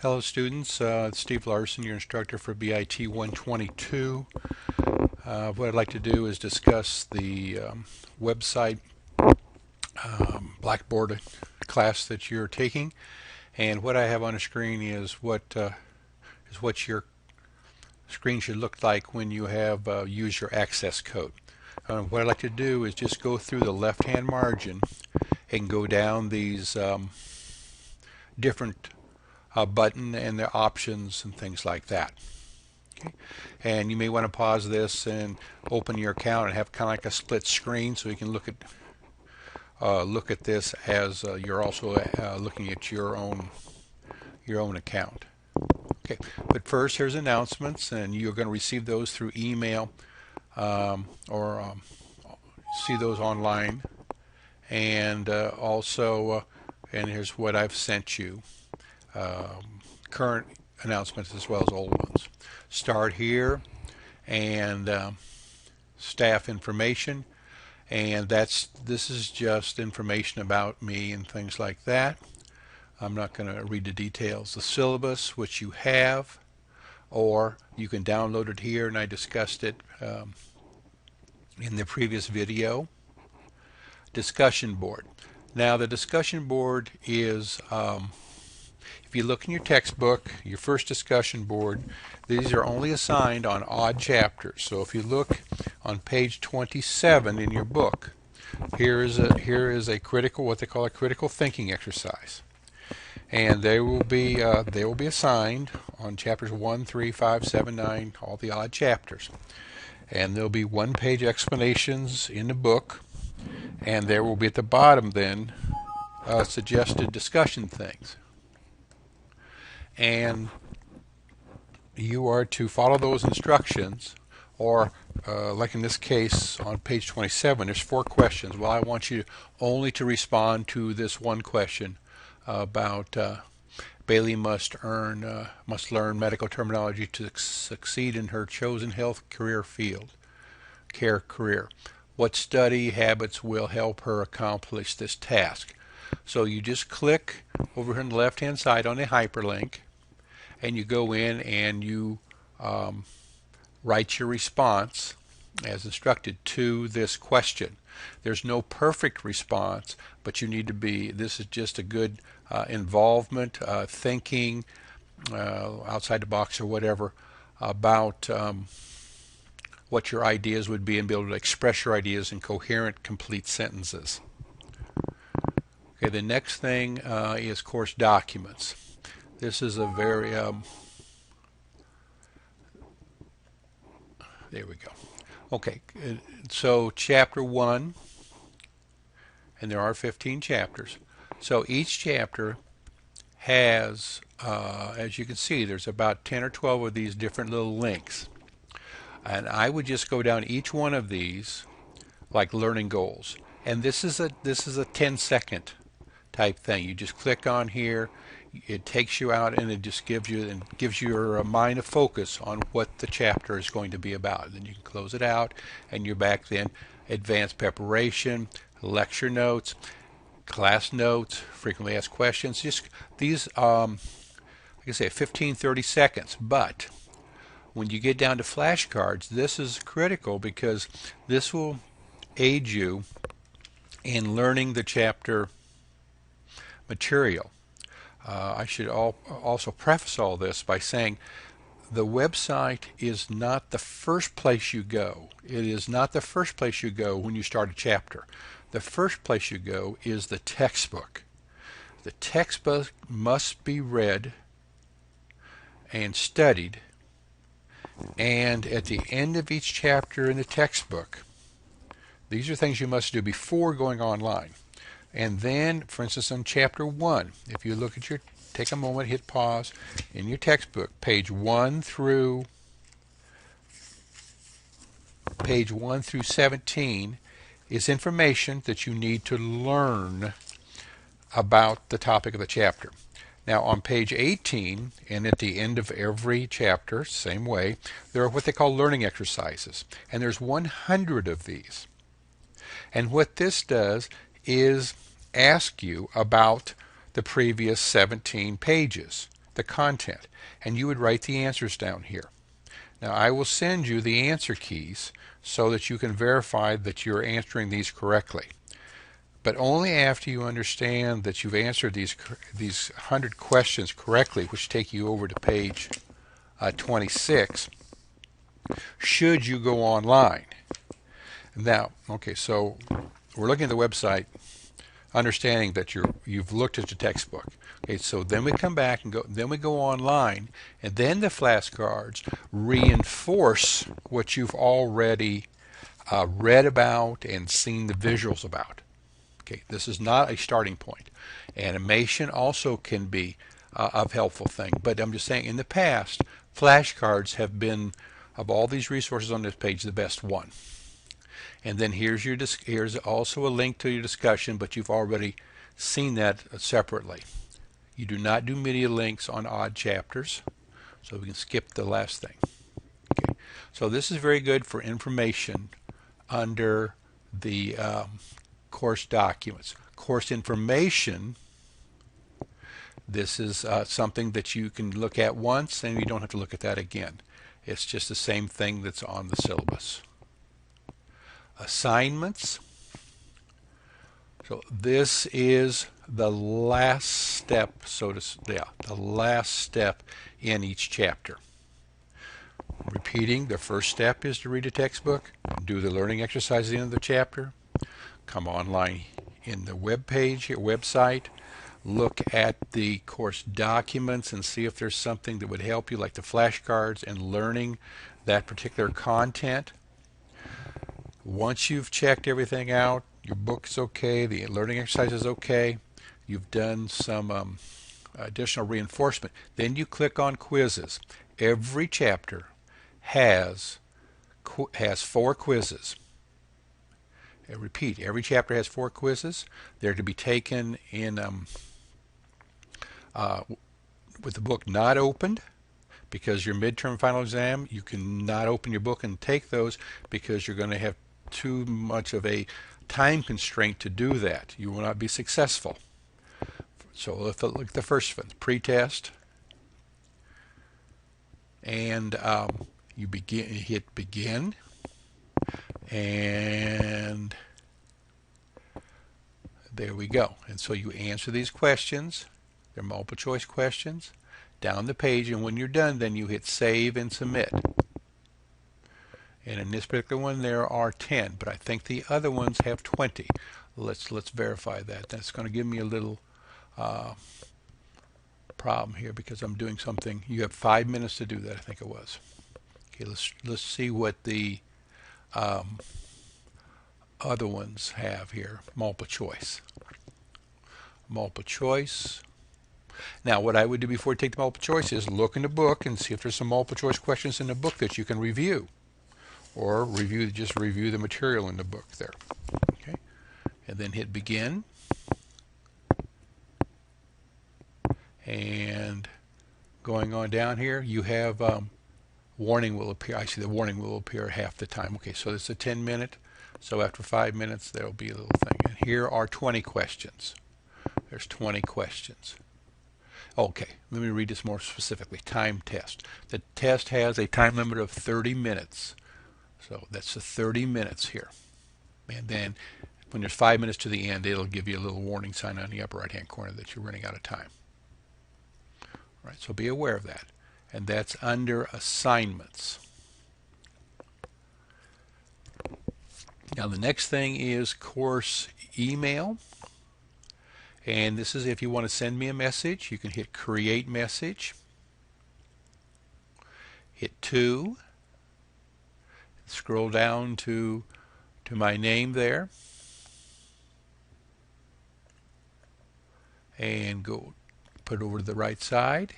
Hello students, it's Steve Larson, your instructor for BIT122. What I'd like to do is discuss the website Blackboard class that you're taking, and what I have on the screen is what your screen should look like when you have used your access code. What I'd like to do is just go through the left-hand margin and go down these different button and their options and things like that. Okay. And you may want to pause this and open your account and have kind of like a split screen so you can look at this as you're also looking at your own account. Okay, but first here's announcements, and you're going to receive those through email or see those online, and also and here's what I've sent you. Current announcements as well as old ones. Start here, and staff information, and this is just information about me and things like that. I'm not going to read the details. The syllabus, which you have, or you can download it here, and I discussed it in the previous video. Discussion board. Now the discussion board is if you look in your textbook, your first discussion board, these are only assigned on odd chapters. So if you look on page 27 in your book, here is a critical, what they call a critical thinking exercise, and they will be assigned on chapters 1, 3, 5, 7, 9, all the odd chapters, and there'll be one-page explanations in the book, and there will be at the bottom then suggested discussion things. And you are to follow those instructions, or like in this case on page 27, there's 4 questions. Well, I want you only to respond to this one question about Bailey must learn medical terminology to succeed in her chosen health career. What study habits will help her accomplish this task? So you just click over here on the left-hand side on a hyperlink, and you go in and you write your response as instructed to this question. There's no perfect response, but you need to be, this is just a good involvement, thinking outside the box or whatever about what your ideas would be, and be able to express your ideas in coherent, complete sentences. Okay, the next thing is course documents. This is a very, there we go. Okay, so chapter 1, and there are 15 chapters. So each chapter has, as you can see, there's about 10 or 12 of these different little links. And I would just go down each one of these like learning goals. And this is a 10-second type thing. You just click on here, it takes you out, and it just gives your mind a focus on what the chapter is going to be about. Then you can close it out, and you're back then. Advanced preparation, lecture notes, class notes, frequently asked questions. Just these, like I say, 15-30 seconds. But when you get down to flashcards, this is critical because this will aid you in learning the chapter material. I should also preface all this by saying the website is not the first place you go. It is not the first place you go when you start a chapter. The first place you go is the textbook. The textbook must be read and studied, and at the end of each chapter in the textbook, these are things you must do before going online. And then, for instance, on chapter 1, if you look at take a moment, hit pause, in your textbook, page 1 through 17 is information that you need to learn about the topic of the chapter. Now on page 18, and at the end of every chapter, same way, there are what they call learning exercises. And there's 100 of these. And what this does is ask you about the previous 17 pages. the content, and you would write the answers down here. Now I will send you the answer keys so that you can verify that you're answering these correctly. But only after you understand that you've answered these 100 questions correctly, which take you over to page 26, should you go online. Now, okay, so we're looking at the website, understanding that you've looked at the textbook. Okay, so then we come back and then we go online, and then the flashcards reinforce what you've already read about and seen the visuals about. Okay, this is not a starting point. Animation also can be a helpful thing, but I'm just saying in the past, flashcards have been, of all these resources on this page, the best one. And then here's also a link to your discussion, but you've already seen that separately. You do not do media links on odd chapters, so we can skip the last thing. Okay, so this is very good for information under the course documents. Course information, this is something that you can look at once and you don't have to look at that again. It's just the same thing that's on the syllabus. Assignments. So this is the last step, the last step in each chapter. Repeating, the first step is to read a textbook, do the learning exercise at the end of the chapter, come online in the website, look at the course documents and see if there's something that would help you, like the flashcards and learning that particular content. Once you've checked everything out, your book's okay, the learning exercise is okay, you've done some additional reinforcement, then you click on quizzes. Every chapter has 4 quizzes. I repeat, every chapter has 4 quizzes. They're to be taken in with the book not opened, because your midterm final exam, you cannot open your book and take those because you're going to have too much of a time constraint to do that. You will not be successful. So let's look at the first one, pre-test, and you hit begin, and there we go. And so you answer these questions. They're multiple choice questions down the page, and when you're done, then you hit save and submit. And in this particular one there are 10, but I think the other ones have 20. Let's verify that. That's going to give me a little problem here because I'm doing something. You have 5 minutes to do that, I think it was. Okay, let's see what the other ones have here. Multiple choice. Multiple choice. Now, what I would do before you take the multiple choice is look in the book and see if there's some multiple choice questions in the book that you can review, or just review the material in the book there. Okay, and then hit begin, and going on down here, you have warning will appear. I see the warning will appear half the time. Okay, so it's a 10-minute. So after 5 minutes, there'll be a little thing. And here are 20 questions. There's 20 questions. Okay, let me read this more specifically. Time test. The test has a time limit of 30 minutes. So that's the 30 minutes here. And then when there's 5 minutes to the end, it'll give you a little warning sign on the upper right-hand corner that you're running out of time. All right, so be aware of that. And that's under assignments. Now the next thing is course email. And this is if you want to send me a message, you can hit create message. Hit 2. Scroll down to my name there. And go put it over to the right side.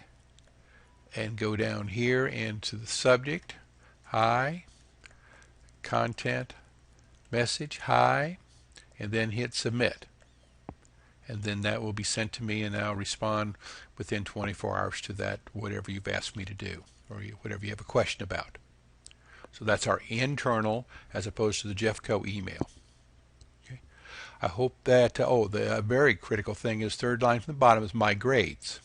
And go down here into the subject. Hi. Content. Message. Hi. And then hit submit. And then that will be sent to me, and I'll respond within 24 hours to that, whatever you've asked me to do, or whatever you have a question about. So that's our internal as opposed to the Jeffco email. Okay. I hope that, the very critical thing is third line from the bottom is my grades.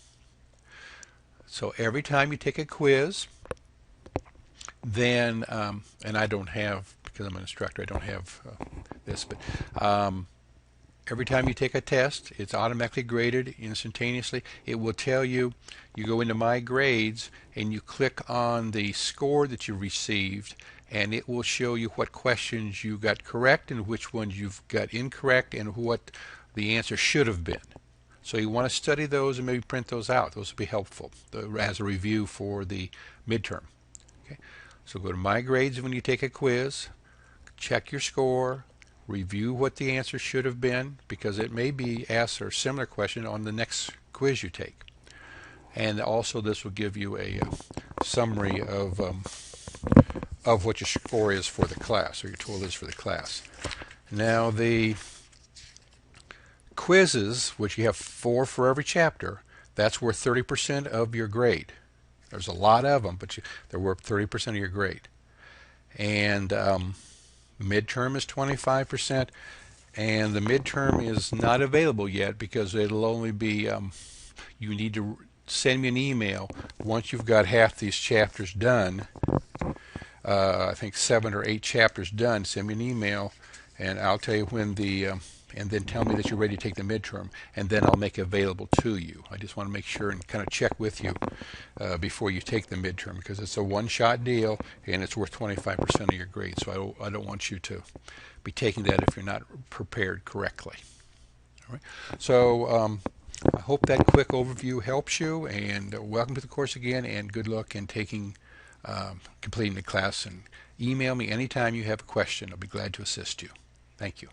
So every time you take a quiz, then, and I don't have, because I'm an instructor, I don't have this, but every time you take a test, it's automatically graded instantaneously. It will tell you, you go into My Grades and you click on the score that you received, and it will show you what questions you got correct and which ones you've got incorrect and what the answer should have been. So you want to study those and maybe print those out. Those will be helpful as a review for the midterm. Okay? So go to My Grades when you take a quiz, check your score, review what the answer should have been, because it may be asked a similar question on the next quiz you take. And also this will give you a summary of what your score is for the class, or your total is for the class. Now the quizzes, which you have 4 for every chapter, that's worth 30% of your grade. There's a lot of them, but they're worth 30% of your grade. And midterm is 25%, and the midterm is not available yet because it'll only be, you need to send me an email once you've got half these chapters done. I think 7 or 8 chapters done. Send me an email and I'll tell you when the and then tell me that you're ready to take the midterm, and then I'll make it available to you. I just want to make sure and kind of check with you before you take the midterm, because it's a one-shot deal and it's worth 25% of your grade. So I don't want you to be taking that if you're not prepared correctly. All right. So I hope that quick overview helps you, and welcome to the course again, and good luck in completing the class. And email me anytime you have a question. I'll be glad to assist you. Thank you.